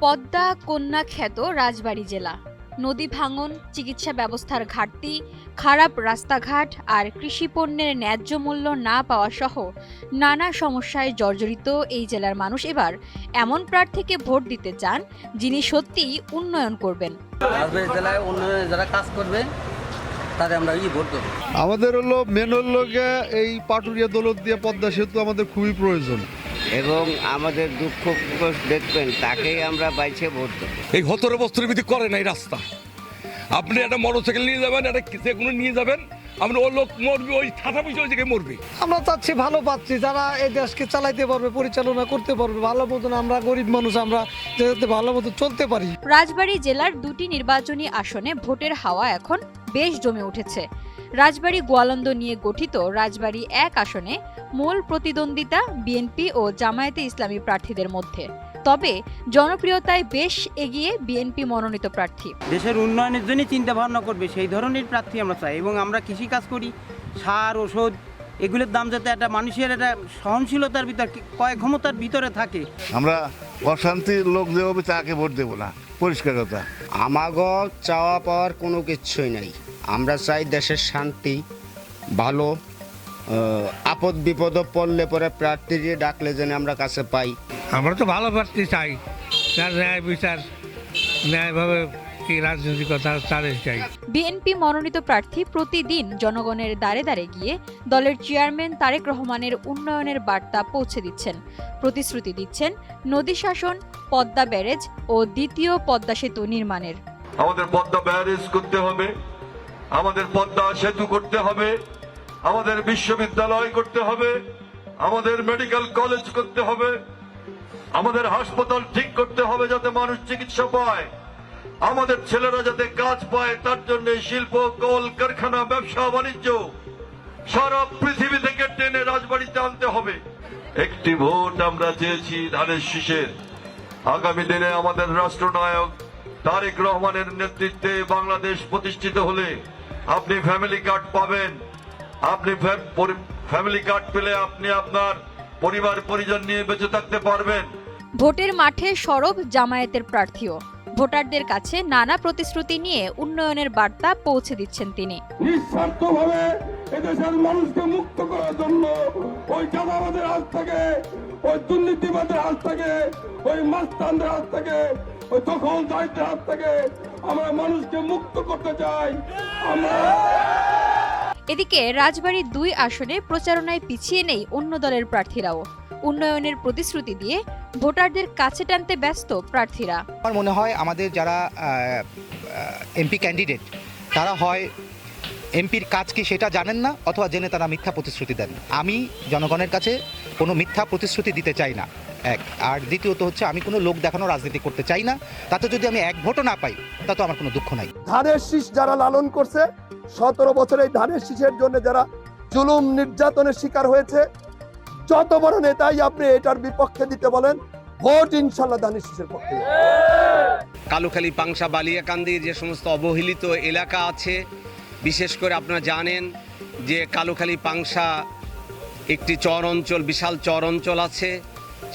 পদ্মা কন্যা খ্যাত রাজবাড়ী জেলা। নদী ভাঙন, চিকিৎসা ব্যবস্থার ঘাটতি, খারাপ রাস্তাঘাট আর কৃষিপণ্যের ন্যায্য মূল্য না পাওয়া সহ নানা সমস্যায় জর্জরিত এই জেলার মানুষ এবার এমন প্রার্থীকে ভোট দিতে চান যিনি সত্যিই উন্নয়ন করবেন। রাজবাড়ী জেলায় উন্নয়নে যারা কাজ করবে তাদের আমরা ভোট দেবো। আমাদের মেন এই পাটুরিয়া দৌলত দিয়ে পদ্মা সেতু আমাদের খুবই প্রয়োজন এবং আমাদের দুঃখ দেখবেন তাকেই আমরা বাইছে ভোট দেবো। এই 17 বছরের ভিতরে করে নাই রাস্তা। আপনি একটা মোটরসাইকেল নিয়ে যাবেন, একটা যেগুলো নিয়ে যাবেন, আমরা ওই লোক মরবে, ওই ঠাটা পয়সা ওই জায়গায় মরবে। আমরা চাচ্ছি ভালো পাচ্ছি যারা এই দেশকে চালাইতে পারবে, পরিচালনা করতে পারবে ভালো মতন। আমরা গরিব মানুষ, আমরা যাতে ভালো মতো চলতে পারি। রাজবাড়ী জেলার দুটি নির্বাচনী আসনে ভোটের হাওয়া এখন বেশ জমে উঠেছে। রাজবাড়ী গোয়ালন্দ নিয়ে গঠিত রাজবাড়ী 1 আসনে মূল প্রতিদ্বন্দ্বিতা বিএনপি ও জামায়াতে ইসলামী প্রার্থীদের মধ্যে। তবে জনপ্রিয়তায় বেশ এগিয়ে বিএনপি মনোনীত প্রার্থী। দেশের উন্নয়নের জন্য চিন্তা ভাবনা করবে সেই ধরনের প্রার্থী আমরা চাই। এবং আমরা কৃষিকাজ করি, সার ওষুধ এগুলোর দাম যাতে একটা মানুষের একটা সহনশীলতার ভিতর, ক্রয় ক্ষমতার ভিতরে থাকে। আমরা অশান্তির লোক যে হবে তাকে ভোট দেবো না, পরিষ্কার কথা। আমাগো চাওয়া পাওয়ার কোনো কিছুই নাই। আমরা চাই দেশের শান্তি, ভালো, আপদ বিপদ পড়লে পরে প্রার্থী ডাকলে যেন আমরা কাছে পাই। আমরা তো ভালো প্রার্থী চাই, তার ন্যায় বিচার ন্যায়ভাবে কি রাজনৈতিকতা তাদের চাই। বিএনপি মনোনীত প্রার্থী প্রতিদিন জনগণের দ্বারে দ্বারে গিয়ে দলের চেয়ারম্যান তারেক রহমানের উন্নয়নের বার্তা পৌঁছে দিচ্ছেন। প্রতিশ্রুতি দিচ্ছেন নদী শাসন, পদ্মা ব্যারেজ ও দ্বিতীয় পদ্মা সেতু নির্মাণের। আমাদের পদ্মা ব্যারেজ করতে হবে, আমাদের পদ্মা সেতু করতে হবে, আমাদের বিশ্ববিদ্যালয় করতে হবে, আমাদের মেডিকেল কলেজ করতে হবে, আমাদের হাসপাতাল ঠিক করতে হবে যাতে মানুষ চিকিৎসা পায়, আমাদের ছেলেরা যাতে কাজ পায় তার জন্য শিল্প, কল কারখানা, ব্যবসা বাণিজ্য সারা পৃথিবী থেকে টেনে রাজবাড়িতে আনতে হবে। একটি ভোট আমরা চেয়েছি ধানের শীষের। আগামী দিনে আমাদের রাষ্ট্রনায়ক তারেক রহমানের নেতৃত্বে বাংলাদেশ প্রতিষ্ঠিত হলে আপনি ফ্যামিলি কার্ড পাবেন। আপনি ফ্যামিলি কার্ড পেলে আপনি আপনার পরিবার পরিজন নিয়ে বেঁচে থাকতে পারবেন। ভোটের মাঠে সরব জামায়াতের প্রার্থীও। ভোটারদের কাছে নানা প্রতিশ্রুতি নিয়ে উন্নয়নের বার্তা পৌঁছে দিচ্ছেন তিনি। নিঃস্বার্থভাবে এদেশের মানুষকে মুক্ত করার জন্য ওই চাঁদাবাদের হাত থেকে, ওই দুর্নীতিবাদের হাত থেকে, ওই মাস্তানদের হাত থেকে, ওই দখলদারিত্বের হাত থেকে আমরা মানুষকে মুক্ত করতে চাই। এদিকে রাজবাড়ী 2 আসনে প্রচারণায় পিছিয়ে নেই অন্য দলের প্রার্থীরাও। উন্নয়নের প্রতিশ্রুতি দিয়ে ভোটারদের কাছে টানতে ব্যস্ত প্রার্থীরা। আমার মনে হয় আমাদের যারা এমপি ক্যান্ডিডেট তারা হয় এমপির কাজ কি সেটা জানেন না, অথবা জেনে তারা মিথ্যা প্রতিশ্রুতি দেন। আমি জনগণের কাছে কোনো মিথ্যা প্রতিশ্রুতি দিতে চাই না, এক। আর দ্বিতীয়ত হচ্ছে আমি কোনো লোক দেখানো রাজনীতি করতে চাই না। তাতে যদি আমি 1 ভোটও না পাই তাতে আমার কোনো দুঃখ নাই। ধানের শীষ যারা লালন করছে, 17 বছর এই ধানের শীষের জন্য যারা জুলুম নির্যাতনের শিকার হয়েছে, যত বড় নেতাই আপনি এটার বিপক্ষে দিতে বলেন, ভোট ইনশাল্লাহ ধানের শীষের পক্ষে। কালুখালী, পাংশা, বালিয়াকান্দির যে সমস্ত অবহেলিত এলাকা আছে, বিশেষ করে আপনারা জানেন যে কালুখালী, পাংশা একটি চর অঞ্চল, বিশাল চর অঞ্চল আছে।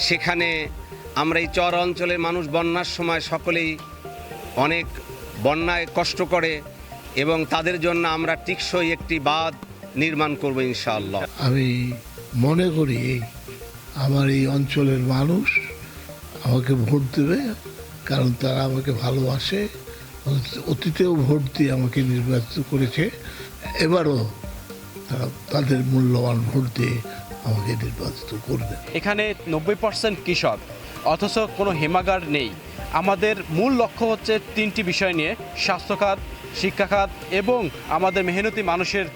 সেখানে আমরা এই চর অঞ্চলের মানুষ বন্যার সময় সকলেই অনেক বন্যায় কষ্ট করে এবং তাদের জন্য আমরা টিকসই একটি বাঁধ নির্মাণ করব ইনশাআল্লাহ। আমি মনে করি আমার এই অঞ্চলের মানুষ আমাকে ভোট দেবে, কারণ তারা আমাকে ভালোবাসে। অতীতেও ভোট দিয়ে আমাকে নির্বাচিত করেছে, এবারও তারা তাদের মূল্যবান ভোট দিয়ে আমাকে নির্বাচিত করবে। এখানে 90% কৃষক, অথচ কোনো হিমাগার নেই। আমাদের মূল লক্ষ্য হচ্ছে 3টি বিষয় নিয়ে: স্বাস্থ্য খাত, শিক্ষা খাত এবং আমাদের মেহনতি মানুষের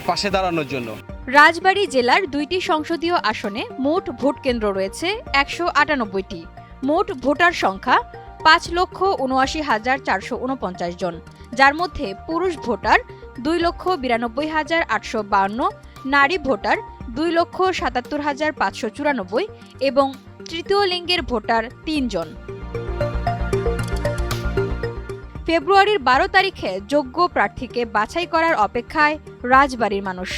পাশে দাঁড়ানোর জন্য। রাজবাড়ী জেলার 2টি সংসদীয় আসনে মোট ভোট কেন্দ্র রয়েছে 198টি। মোট ভোটার সংখ্যা 5,79,449 জন, যার মধ্যে পুরুষ ভোটার 2,92,852, নারী ভোটার 2,77,594 এবং তৃতীয় লিঙ্গের ভোটার 3 জন। ফেব্রুয়ারির 12 তারিখে যোগ্য প্রার্থীকে বাছাই করার অপেক্ষায় রাজবাড়ীর মানুষ।